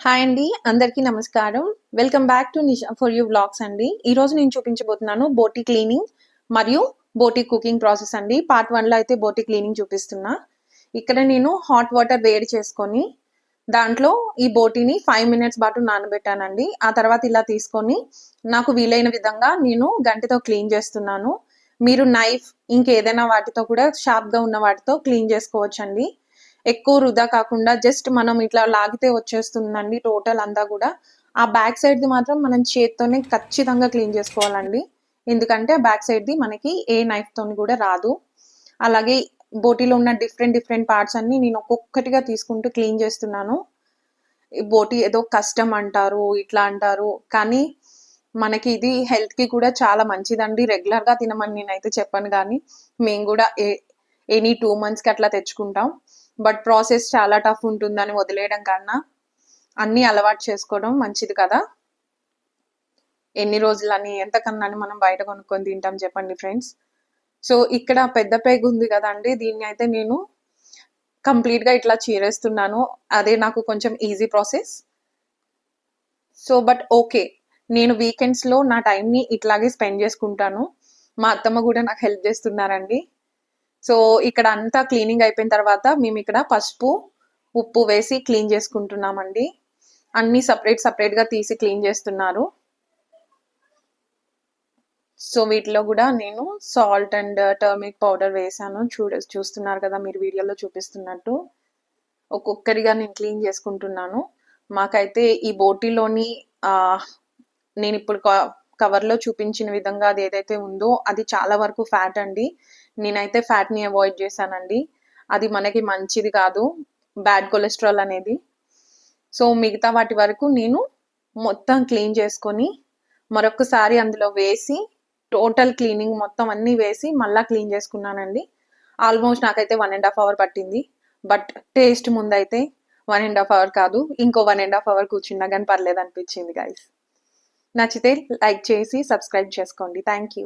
Hi అండి, అందరికీ నమస్కారం. Welcome back to Nisha for you vlogs అండి. ఈరోజు నేను చూపించబోతున్నాను బోటీ క్లీనింగ్ మరియు బోటీ కుకింగ్ ప్రాసెస్ అండి. పార్ట్ 1లో అయితే బోటీ క్లీనింగ్ చూపిస్తున్నా. ఇక్కడ నేను హాట్ వాటర్ వేడి చేసుకొని దాంట్లో ఈ బోటీని 5 మినిట్స్ పాటు నానబెట్టానండి. ఆ తర్వాత ఇలా తీసుకొని నాకు వీలైన విధంగా నేను గంటెతో క్లీన్ చేస్తున్నాను. మీరు నైఫ్ ఇంకేదైనా వాటితో కూడా షార్ప్గా ఉన్న వాటితో క్లీన్ చేసుకోవచ్చండి. ఎక్కువ వృధా కాకుండా జస్ట్ మనం ఇట్లా లాగితే వచ్చేస్తుందండి టోటల్ అంతా కూడా. ఆ బ్యాక్ సైడ్ది మాత్రం మనం చేత్తోనే ఖచ్చితంగా క్లీన్ చేసుకోవాలండి. ఎందుకంటే బ్యాక్ సైడ్ది మనకి ఏ నైఫ్తోని కూడా రాదు. అలాగే బోటీలో ఉన్న డిఫరెంట్ పార్ట్స్ అన్ని నేను ఒక్కొక్కటిగా తీసుకుంటూ క్లీన్ చేస్తున్నాను. ఈ బోటీ ఏదో కష్టం అంటారు, ఇట్లా అంటారు, కానీ మనకి ఇది హెల్త్కి కూడా చాలా మంచిదండి. రెగ్యులర్గా తినమని నేనైతే చెప్పను, కానీ మేము కూడా ఎనీ 2 monthsకి అట్లా తెచ్చుకుంటాం. బట్ ప్రాసెస్ చాలా టఫ్ ఉంటుందని వదిలేయడం కన్నా అన్నీ అలవాటు చేసుకోవడం మంచిది కదా. ఎన్ని రోజులని ఎంతకన్నా మనం బయట కొనుక్కొని తింటాం చెప్పండి ఫ్రెండ్స్. సో ఇక్కడ పెద్ద పేగు ఉంది కదండి, దీన్ని అయితే నేను కంప్లీట్గా ఇట్లా చీరేస్తున్నాను. అదే నాకు కొంచెం easy process. So but okay, నేను వీకెండ్స్లో నా టైంని ఇట్లాగే స్పెండ్ చేసుకుంటాను. మా అత్తమ్మ కూడా నాకు హెల్ప్ చేస్తున్నారండి. సో ఇక్కడ అంతా క్లీనింగ్ అయిపోయిన తర్వాత మేము ఇక్కడ పసుపు ఉప్పు వేసి క్లీన్ చేసుకుంటున్నామండి. అన్నీ సపరేట్గా తీసి క్లీన్ చేస్తున్నారు. సో వీటిలో కూడా నేను సాల్ట్ అండ్ టర్మరిక్ పౌడర్ వేసాను. చూస్తున్నారు కదా మీరు వీడియోలో చూపిస్తున్నట్టు. ఒక్కొక్కరిగా నేను క్లీన్ చేసుకుంటున్నాను. మాకైతే ఈ బోటీలోని నేను ఇప్పుడు కవర్లో చూపించిన విధంగా అది ఏదైతే ఉందో అది చాలా వరకు ఫ్యాట్ అండి. నేనైతే ఫ్యాట్ని అవాయిడ్ చేశానండి. అది మనకి మంచిది కాదు, బ్యాడ్ కొలెస్ట్రాల్ అనేది. సో మిగతా వాటి వరకు నేను మొత్తం క్లీన్ చేసుకొని మరొకసారి అందులో వేసి టోటల్ క్లీనింగ్ మొత్తం అన్నీ వేసి మళ్ళీ క్లీన్ చేసుకున్నానండి. ఆల్మోస్ట్ నాకైతే 1.5 hour పట్టింది. బట్ టేస్ట్ ముందైతే 1.5 hour కాదు, ఇంకో 1.5 hour కూర్చున్నా కానీ పర్లేదు అనిపించింది గైస్. నచ్చితే లైక్ చేసి సబ్స్క్రైబ్ చేసుకోండి. Thank you.